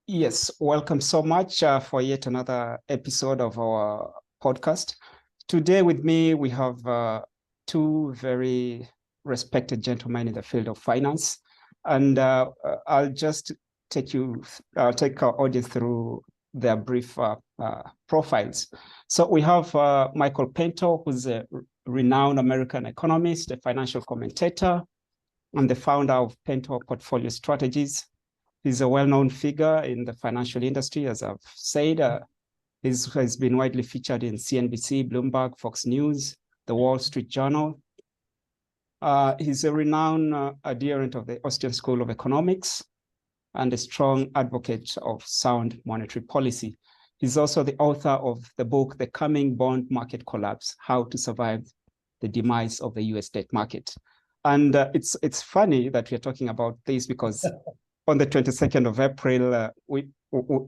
Yes, welcome so much for yet another episode of our podcast. Today with me, we have two very respected gentlemen in the field of finance. And I'll just I'll take our audience through their brief profiles. So we have Michael Pento, who's a renowned American economist, a financial commentator, and the founder of Pento Portfolio Strategies. He's a well-known figure in the financial industry, as I've said. He's been widely featured in CNBC, Bloomberg, Fox News, the Wall Street Journal. He's a renowned adherent of the Austrian School of Economics and a strong advocate of sound monetary policy. He's also the author of the book, The Coming Bond Market Collapse, How to Survive the Demise of the US Debt Market. And it's funny that we're talking about this because on the 22nd of April,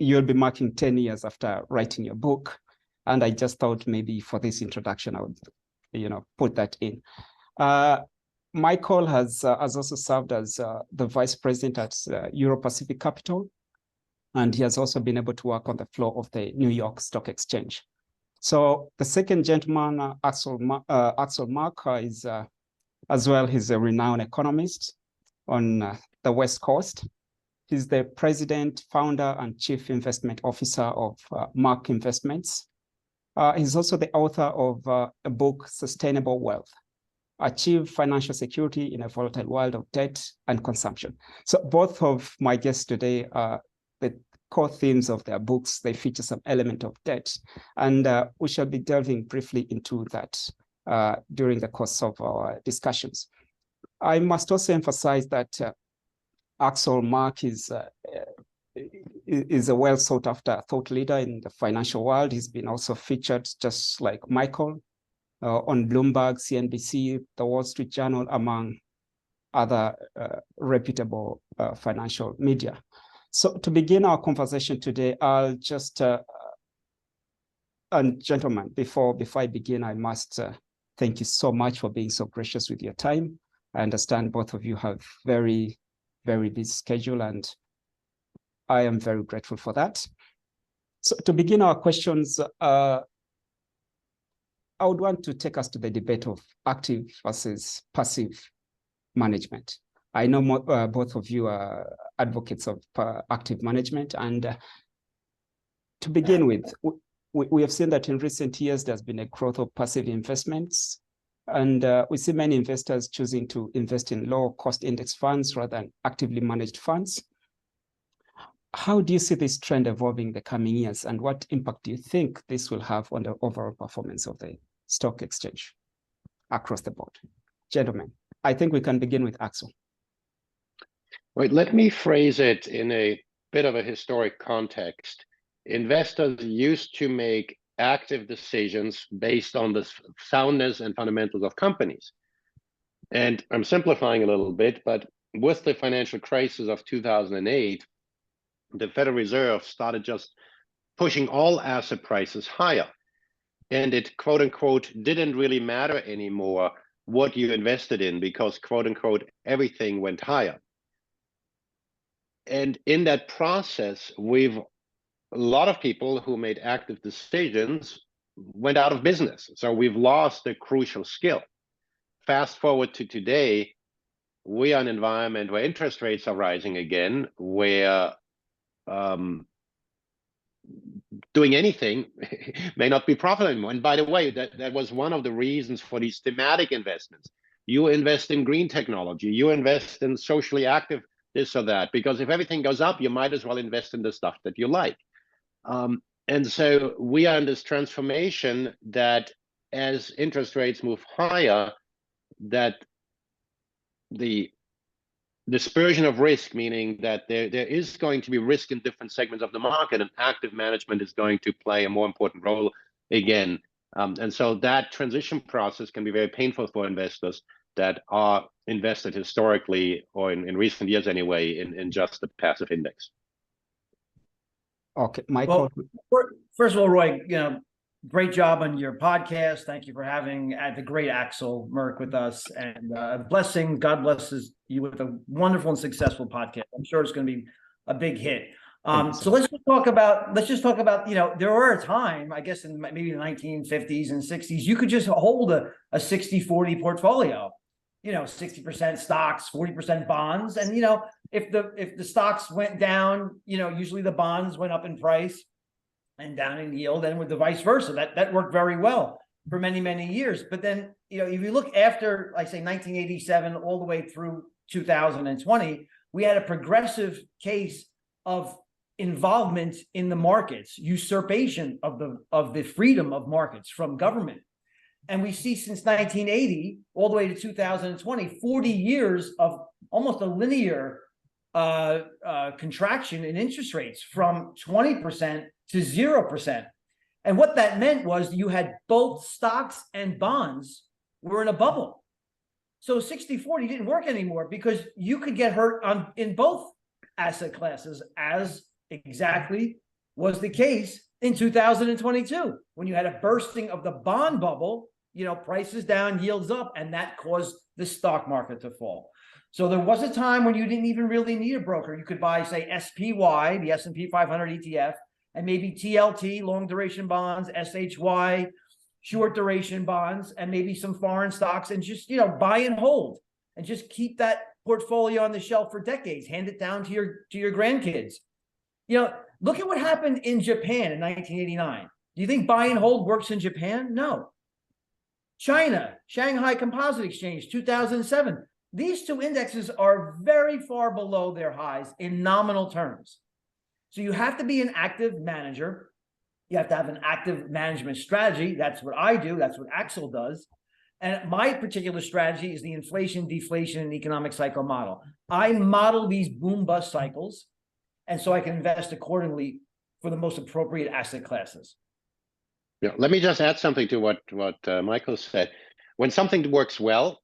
you'll be marking 10 years after writing your book. And I just thought maybe for this introduction, I would, put that in. Michael has also served as the vice president at Euro-Pacific Capital. And he has also been able to work on the floor of the New York Stock Exchange. So the second gentleman, Axel Merk, is as well, he's a renowned economist on the West Coast. He's the president, founder, and chief investment officer of Merk Investments. He's also the author of a book, Sustainable Wealth, Achieve Financial Security in a Volatile World of Debt and Consumption. So both of my guests today are the core themes of their books. They feature some element of debt. And we shall be delving briefly into that during the course of our discussions. I must also emphasize that Axel Merk is a well sought after thought leader in the financial world. He's been also featured, just like Michael, on Bloomberg, CNBC, the Wall Street Journal, among other reputable financial media. So to begin our conversation today, I'll just, and gentlemen, before I begin, I must thank you so much for being so gracious with your time. I understand both of you have very busy schedule, and I am very grateful for that. So to begin our questions, I would want to take us to the debate of active versus passive management. I know both of you are advocates of active management, and to begin with, we have seen that in recent years, there's been a growth of passive investments. And we see many investors choosing to invest in low-cost index funds rather than actively managed funds. How do you see this trend evolving in the coming years, and what impact do you think this will have on the overall performance of the stock exchange across the board? Gentlemen, I think we can begin with Axel. Right, let me phrase it in a bit of a historic context. Investors used to make active decisions based on the soundness and fundamentals of companies. And I'm simplifying a little bit, but with the financial crisis of 2008, the Federal Reserve started just pushing all asset prices higher. And it, quote unquote, didn't really matter anymore what you invested in because, quote unquote, everything went higher. And in that process, a lot of people who made active decisions went out of business. So we've lost a crucial skill. Fast forward to today, we are in an environment where interest rates are rising again, where doing anything may not be profitable anymore. And by the way, that was one of the reasons for these thematic investments. You invest in green technology, you invest in socially active this or that, because if everything goes up, you might as well invest in the stuff that you like. And so we are in this transformation that as interest rates move higher, that the dispersion of risk, meaning that there is going to be risk in different segments of the market, and active management is going to play a more important role again. And so that transition process can be very painful for investors that are invested historically, or in recent years anyway, in just the passive index. Okay, Michael. Well, first of all, Roy, great job on your podcast. Thank you for having the great Axel Merk with us, and God blesses you with a wonderful and successful podcast. I'm sure it's going to be a big hit. So let's just talk about, there were a time, I guess in maybe the 1950s and 60s, you could just hold a 60-40 portfolio, 60% stocks, 40% bonds. And, if the stocks went down, usually the bonds went up in price and down in yield, and with the vice versa. That worked very well for many, many years. But then, if you look after, like say 1987 all the way through 2020, we had a progressive case of involvement in the markets, usurpation of the freedom of markets from government. And we see since 1980 all the way to 2020, 40 years of almost a linear contraction in interest rates from 20% to 0%. And what that meant was you had both stocks and bonds were in a bubble. So 60-40 didn't work anymore because you could get hurt in both asset classes, as exactly was the case in 2022, when you had a bursting of the bond bubble, prices down, yields up, and that caused the stock market to fall. So there was a time when you didn't even really need a broker. You could buy, say, SPY, the S&P 500 ETF, and maybe TLT, long duration bonds, SHY, short duration bonds, and maybe some foreign stocks, and just, buy and hold, and just keep that portfolio on the shelf for decades, hand it down to your grandkids. Look at what happened in Japan in 1989. Do you think buy and hold works in Japan? No. China, Shanghai Composite Exchange, 2007. These two indexes are very far below their highs in nominal terms. So you have to be an active manager. You have to have an active management strategy. That's what I do. That's what Axel does. And my particular strategy is the inflation, deflation, and economic cycle model. I model these boom bust cycles, and so I can invest accordingly for the most appropriate asset classes. Yeah, let me just add something to what Michael said. When something works well,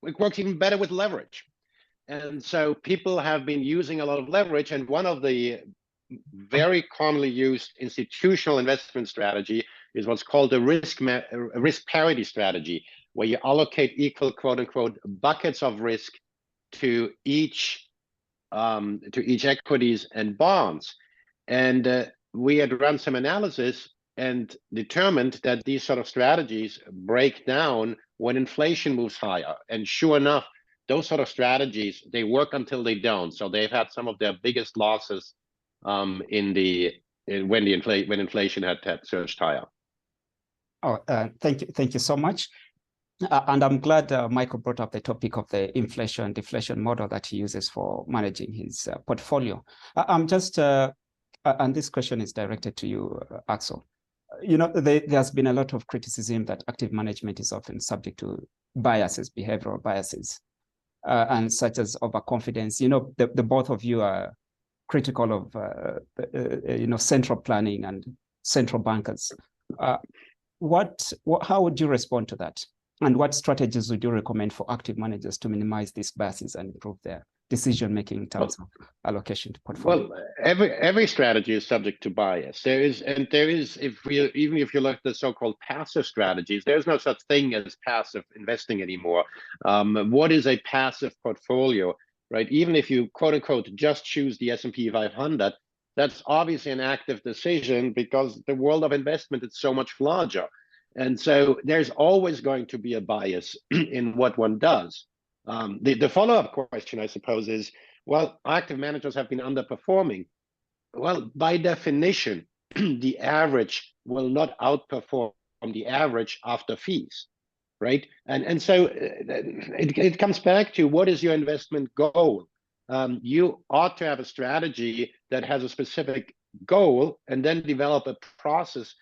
it works even better with leverage. And so people have been using a lot of leverage, and one of the very commonly used institutional investment strategy is what's called a risk parity strategy, where you allocate equal, quote unquote, buckets of risk to each equities and bonds. And we had run some analysis and determined that these sort of strategies break down when inflation moves higher. And sure enough, those sort of strategies, they work until they don't. So they've had some of their biggest losses when inflation had surged higher. Oh, thank you so much. And I'm glad Michael brought up the topic of the inflation deflation model that he uses for managing his portfolio. I'm just, and this question is directed to you, Axel. There's been a lot of criticism that active management is often subject to biases, behavioral biases, and such as overconfidence. The both of you are critical of, central planning and central bankers. How would you respond to that? And what strategies would you recommend for active managers to minimize these biases and improve their decision-making in terms of allocation to portfolio? Well, every strategy is subject to bias. Even if you look at the so-called passive strategies, there's no such thing as passive investing anymore. What is a passive portfolio, right? Even if you, quote unquote, just choose the S&P 500, that's obviously an active decision because the world of investment is so much larger. And so there's always going to be a bias in what one does. The follow-up question, I suppose, is, well, active managers have been underperforming. Well, by definition, the average will not outperform the average after fees, right? And so it comes back to, what is your investment goal? You ought to have a strategy that has a specific goal and then develop a process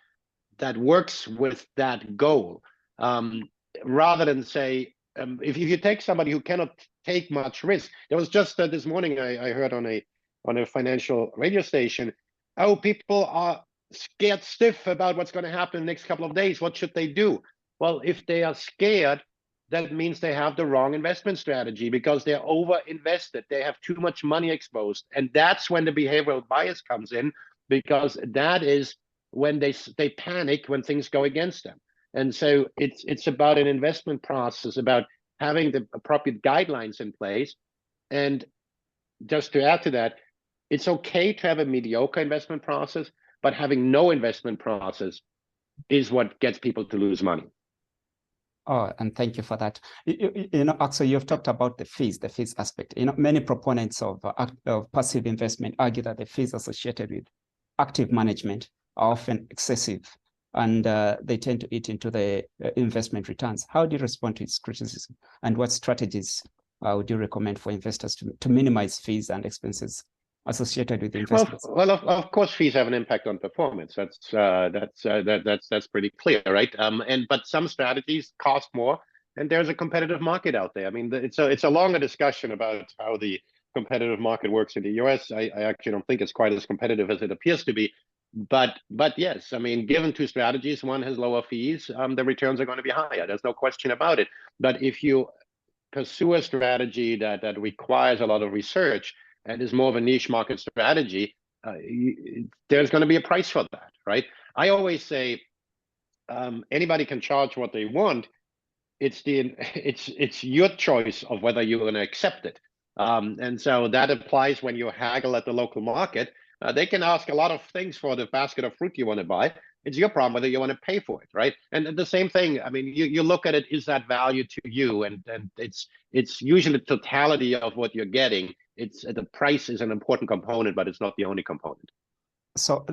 that works with that goal, rather than say, if you take somebody who cannot take much risk. There was just this morning I heard on a financial radio station, oh, people are scared stiff about what's going to happen in the next couple of days. What should they do? Well, if they are scared, that means they have the wrong investment strategy because they're over invested. They have too much money exposed, and that's when the behavioral bias comes in, because that is when they panic when things go against them. And so it's about an investment process, about having the appropriate guidelines in place. And just to add to that, it's okay to have a mediocre investment process, but having no investment process is what gets people to lose money. Oh, and thank you for that. You know, Axel, you've talked about the fees aspect. You know, many proponents of passive investment argue that the fees associated with active management are often excessive, and they tend to eat into the investment returns. How do you respond to its criticism, and what strategies would you recommend for investors to minimize fees and expenses associated with investments? Well, of course, fees have an impact on performance. That's pretty clear, right? But some strategies cost more, and there's a competitive market out there. I mean, it's a longer discussion about how the competitive market works in the US. I actually don't think it's quite as competitive as it appears to be. But yes, I mean, given two strategies, one has lower fees, the returns are going to be higher. There's no question about it. But if you pursue a strategy that requires a lot of research and is more of a niche market strategy, there's going to be a price for that, right? I always say anybody can charge what they want. It's your choice of whether you're going to accept it. And so that applies when you haggle at the local market. They can ask a lot of things for the basket of fruit you want to buy. It's your problem whether you want to pay for it, right? And the same thing, I mean, you look at it, is that value to you? And it's usually the totality of what you're getting. It's the price is an important component, but it's not the only component. So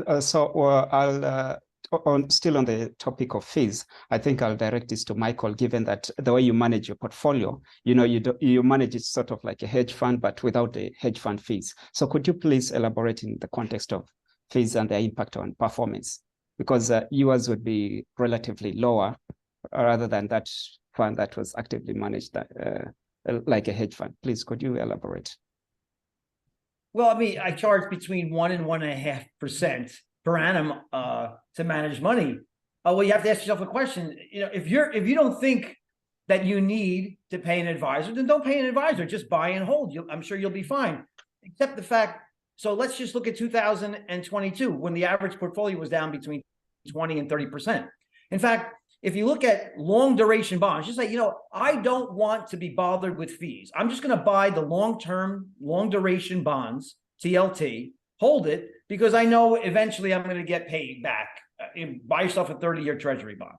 still on the topic of fees, I think I'll direct this to Michael, given that the way you manage your portfolio, you know, you manage it sort of like a hedge fund, but without the hedge fund fees. So could you please elaborate in the context of fees and their impact on performance? Because yours would be relatively lower rather than that fund that was actively managed like a hedge fund. Please, could you elaborate? Well, I mean, I charge between 1% and 1.5% per annum to manage money. Well, you have to ask yourself a question. You know, if you don't think that you need to pay an advisor, then don't pay an advisor. Just buy and hold. I'm sure you'll be fine. Except the fact. So let's just look at 2022, when the average portfolio was down between 20 and 30%. In fact, if you look at long duration bonds, just say, you know, I don't want to be bothered with fees. I'm just going to buy the long-term, long duration bonds, TLT, hold it, because I know eventually I'm going to get paid back. Buy yourself a 30-year treasury bond.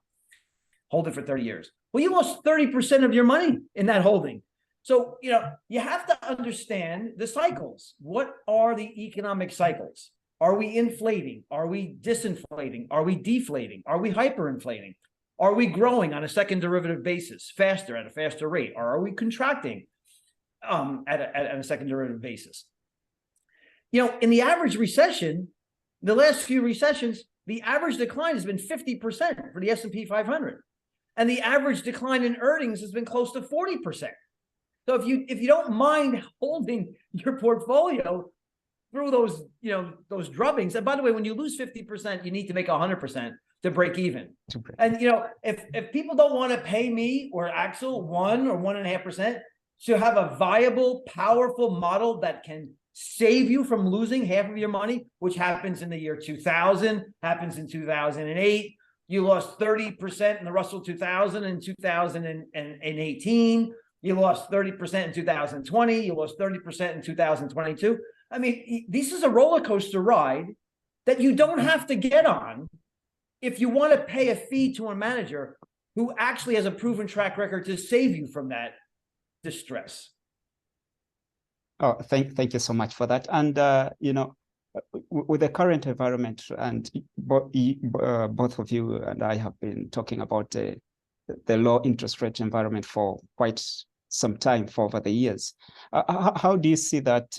Hold it for 30 years. Well, you lost 30% of your money in that holding. So, you know, you have to understand the cycles. What are the economic cycles? Are we inflating? Are we disinflating? Are we deflating? Are we hyperinflating? Are we growing on a second derivative basis faster, at a faster rate? Or are we contracting at a second derivative basis? You know, in the average recession, the last few recessions, the average decline has been 50% for the S&P 500. And the average decline in earnings has been close to 40%. So if you don't mind holding your portfolio through those, you know, those drubbings, and by the way, when you lose 50%, you need to make 100% to break even. And you know, if people don't want to pay me or Axel 1 or 1.5% to have a viable, powerful model that can save you from losing half of your money, which happens in the year 2000, happens in 2008. You lost 30% in the Russell 2000 in 2018. You lost 30% in 2020. You lost 30% in 2022. I mean, this is a roller coaster ride that you don't have to get on if you want to pay a fee to a manager who actually has a proven track record to save you from that distress. Oh, thank you so much for that. And you know, with the current environment, and both of you and I have been talking about the low interest rate environment for quite some time, for over the years. How do you see that,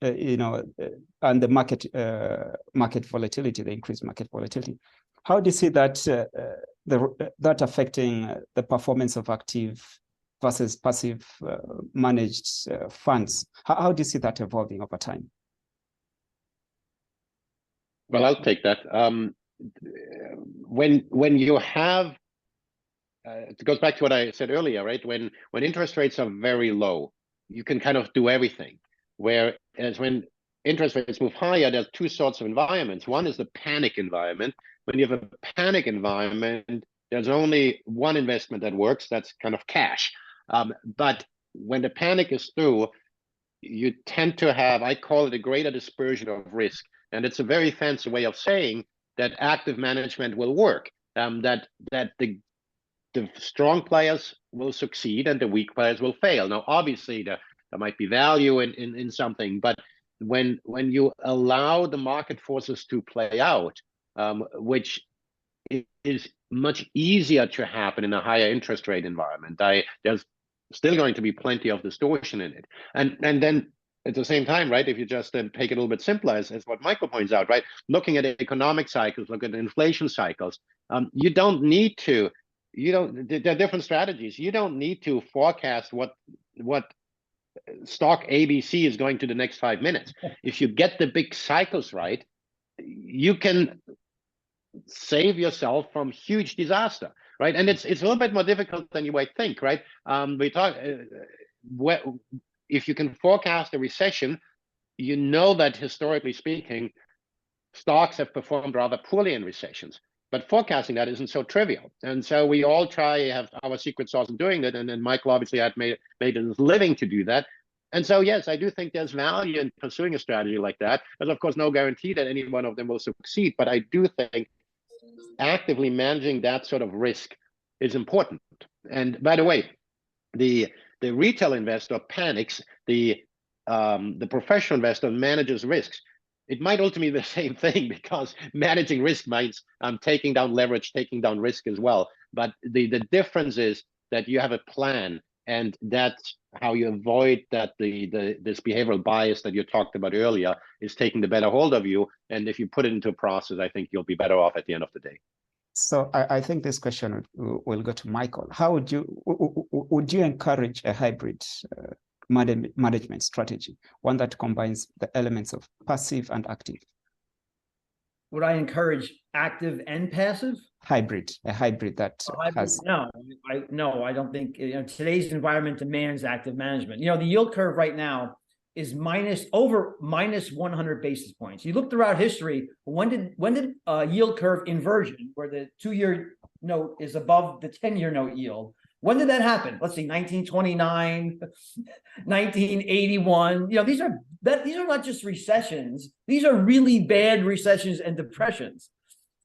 you know, and the market volatility, the increased market volatility? How do you see that that affecting the performance of active versus passive managed funds? How do you see that evolving over time? Well, I'll take that. When you have, it goes back to what I said earlier, right? When interest rates are very low, you can kind of do everything. Whereas when interest rates move higher, there's two sorts of environments. One is the panic environment. When you have a panic environment, there's only one investment that works. That's kind of cash. But when the panic is through, you tend to have, I call it a greater dispersion of risk. And it's a very fancy way of saying that active management will work, that the strong players will succeed and the weak players will fail. Now, obviously, there might be value in something, but when you allow the market forces to play out, which is much easier to happen in a higher interest rate environment, there's still going to be plenty of distortion in it. And then at the same time, right, if you just take it a little bit simpler, as what Michael points out, right, looking at economic cycles, look at inflation cycles, you don't need to, there are different strategies. You don't need to forecast what stock ABC is going to the next 5 minutes. If you get the big cycles right, you can save yourself from huge disaster, right? And it's a little bit more difficult than you might think, right? We talk, if you can forecast a recession, you know that historically speaking, stocks have performed rather poorly in recessions. But forecasting that isn't so trivial. And so we all have our secret sauce in doing that. And then Michael obviously had made his living to do that. And so, yes, I do think there's value in pursuing a strategy like that. There's, of course, no guarantee that any one of them will succeed. But I do think actively managing that sort of risk is important. And by the way, the retail investor panics, the professional investor manages risks. It might ultimately be the same thing, because managing risk means taking down leverage, taking down risk as well. But the difference is that you have a plan, and that's how you avoid that this behavioral bias that you talked about earlier is taking the better hold of you. And if you put it into a process, I think you'll be better off at the end of the day. So I think this question will go to Michael. How would you encourage a hybrid management strategy, one that combines the elements of passive and active? Would I encourage active and passive? A hybrid that has. No, I don't think, today's environment demands active management. The yield curve right now is minus 100 basis points. You look throughout history, when did yield curve inversion, where the 2-year note is above the 10-year note yield, when did that happen? Let's see, 1929, 1981. These are not just recessions. These are really bad recessions and depressions.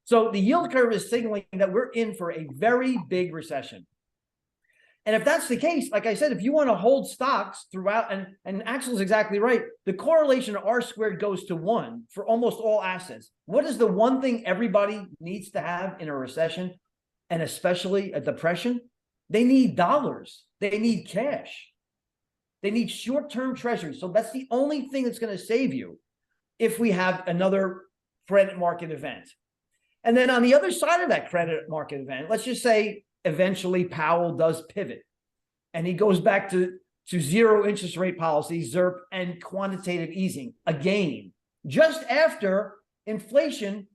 So the yield curve is signaling that we're in for a very big recession. And if that's the case, like I said, if you want to hold stocks throughout, and Axel's exactly right, the correlation of R squared goes to 1 for almost all assets. What is the one thing everybody needs to have in a recession, and especially a depression? They need dollars. They need cash. They need short-term treasuries. So that's the only thing that's going to save you if we have another credit market event. And then on the other side of that credit market event, let's just say eventually Powell does pivot and he goes back to zero interest rate policy, ZIRP, and quantitative easing again, just after inflation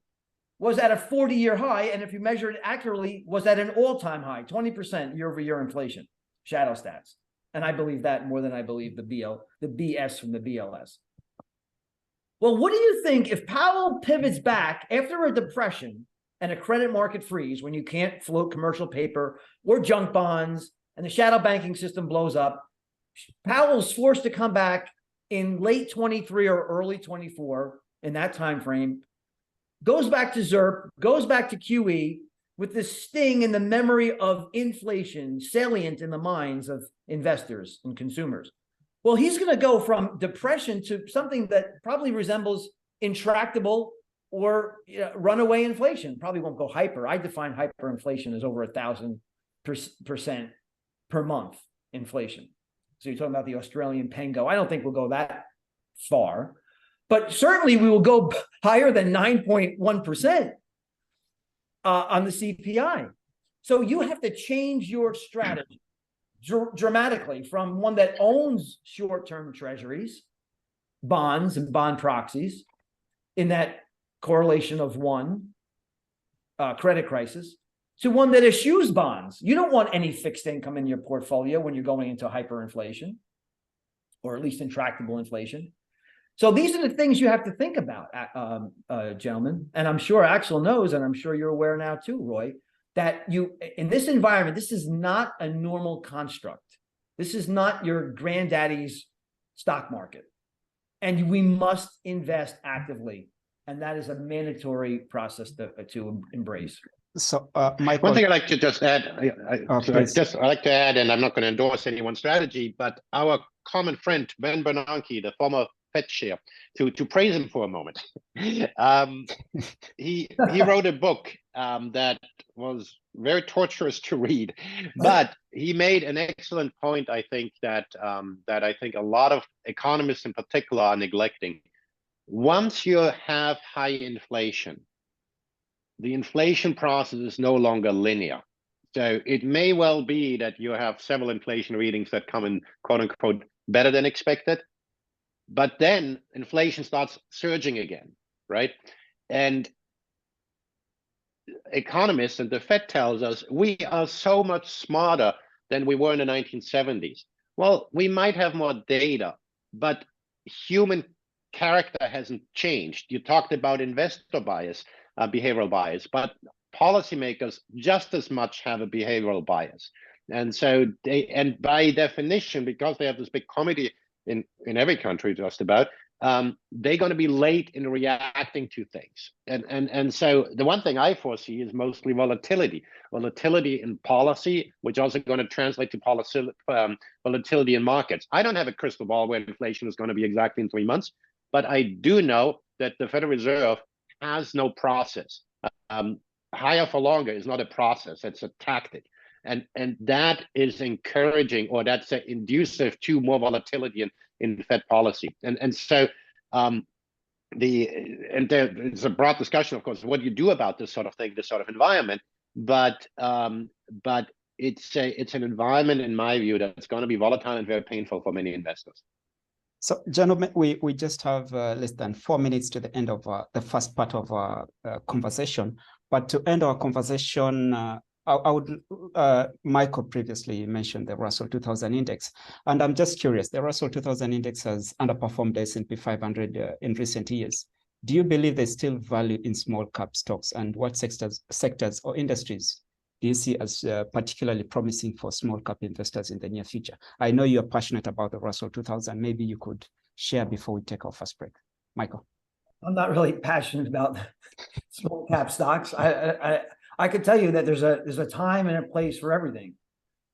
was at a 40-year high, and if you measure it accurately, was at an all-time high, 20% year-over-year inflation, shadow stats. And I believe that more than I believe the BS from the BLS. Well, what do you think if Powell pivots back after a depression and a credit market freeze, when you can't float commercial paper or junk bonds and the shadow banking system blows up? Powell's forced to come back in late 23 or early 24, in that time frame, goes back to ZIRP, goes back to QE, with this sting in the memory of inflation salient in the minds of investors and consumers. Well, he's going to go from depression to something that probably resembles intractable or runaway inflation. Probably won't go hyper. I define hyperinflation as over 1,000% per month inflation. So you're talking about the Australian Pengo. I don't think we'll go that far, but certainly we will go higher than 9.1% on the CPI. So you have to change your strategy dramatically from one that owns short-term treasuries, bonds and bond proxies in that correlation of 1 credit crisis, to one that eschews bonds. You don't want any fixed income in your portfolio when you're going into hyperinflation, or at least intractable inflation. So these are the things you have to think about, gentlemen. And I'm sure Axel knows, and I'm sure you're aware now too, Roy, that in this environment, this is not a normal construct. This is not your granddaddy's stock market. And we must invest actively. And that is a mandatory process to embrace. So, Michael, one thing I'd like to just add, I'd like to add, and I'm not going to endorse anyone's strategy, but our common friend, Ben Bernanke, the former Fed chair, to praise him for a moment. He wrote a book that was very torturous to read, but he made an excellent point, I think, that I think a lot of economists in particular are neglecting. Once you have high inflation, the inflation process is no longer linear. So it may well be that you have several inflation readings that come in, quote unquote, better than expected, but then inflation starts surging again, right? And economists and the Fed tells us we are so much smarter than we were in the 1970s. Well, we might have more data, but human character hasn't changed. You talked about investor bias, behavioral bias, but policymakers just as much have a behavioral bias. And so and by definition, because they have this big committee in every country just about, they're going to be late in reacting to things. And so the one thing I foresee is mostly volatility in policy, which also going to translate to volatility in markets. I don't have a crystal ball where inflation is going to be exactly in 3 months, but I do know that the Federal Reserve has no process. Higher for longer is not a process, it's a tactic. And that is encouraging, or that's inducive to more volatility in Fed policy. And so there's a broad discussion, of course, what do you do about this sort of thing, this sort of environment, but it's an environment, in my view, that's going to be volatile and very painful for many investors. So, gentlemen, we just have less than 4 minutes to the end of the first part of our conversation. But to end our conversation, I would, Michael previously mentioned the Russell 2000 index, and I'm just curious, the Russell 2000 index has underperformed the S&P 500 in recent years. Do you believe there's still value in small cap stocks, and what sectors or industries do you see as particularly promising for small cap investors in the near future? I know you're passionate about the Russell 2000. Maybe you could share before we take our first break. Michael. I'm not really passionate about small cap stocks. I could tell you that there's a time and a place for everything.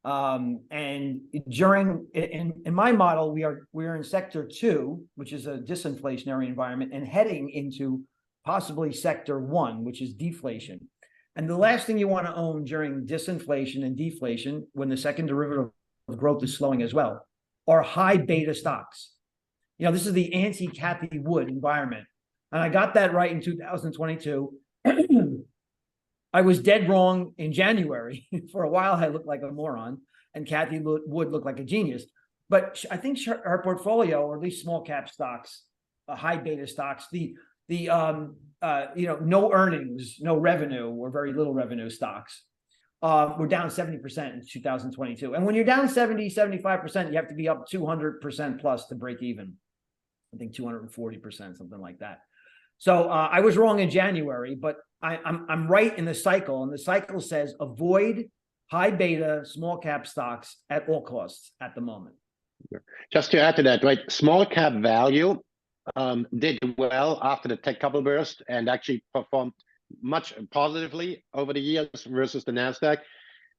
And in my model, we're in sector 2, which is a disinflationary environment, and heading into possibly sector 1, which is deflation. And the last thing you want to own during disinflation and deflation, when the second derivative of growth is slowing as well, are high beta stocks. You know, this is the anti-Cathie Wood environment. And I got that right in 2022. I was dead wrong in January. For a while, I looked like a moron, and Cathie Wood looked like a genius. But I think her portfolio, or at least small cap stocks, high beta stocks, no earnings, no revenue, or very little revenue stocks, were down 70% in 2022. And when you're down 70, 75%, you have to be up 200% plus to break even. I think 240%, something like that. So I was wrong in January, but I'm right in the cycle. And the cycle says avoid high beta small cap stocks at all costs at the moment. Just to add to that, right? Small cap value did well after the tech bubble burst and actually performed much positively over the years versus the NASDAQ.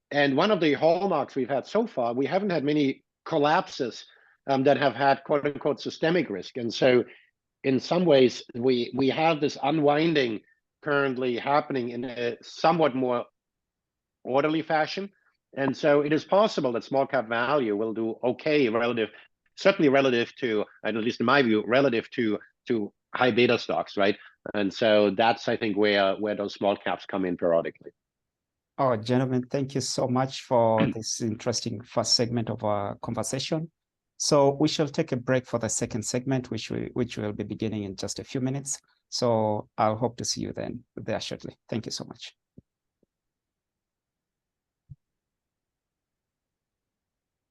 And one of the hallmarks we've had so far, we haven't had many collapses that have had quote unquote systemic risk. And so in some ways, we have this unwinding currently happening in a somewhat more orderly fashion. And so it is possible that small cap value will do okay certainly relative to, at least in my view, relative to high beta stocks, right? And so that's, I think, where those small caps come in periodically. Oh, gentlemen, thank you so much for this interesting first segment of our conversation. So we shall take a break for the second segment, which will be beginning in just a few minutes. So I'll hope to see you there shortly. Thank you so much.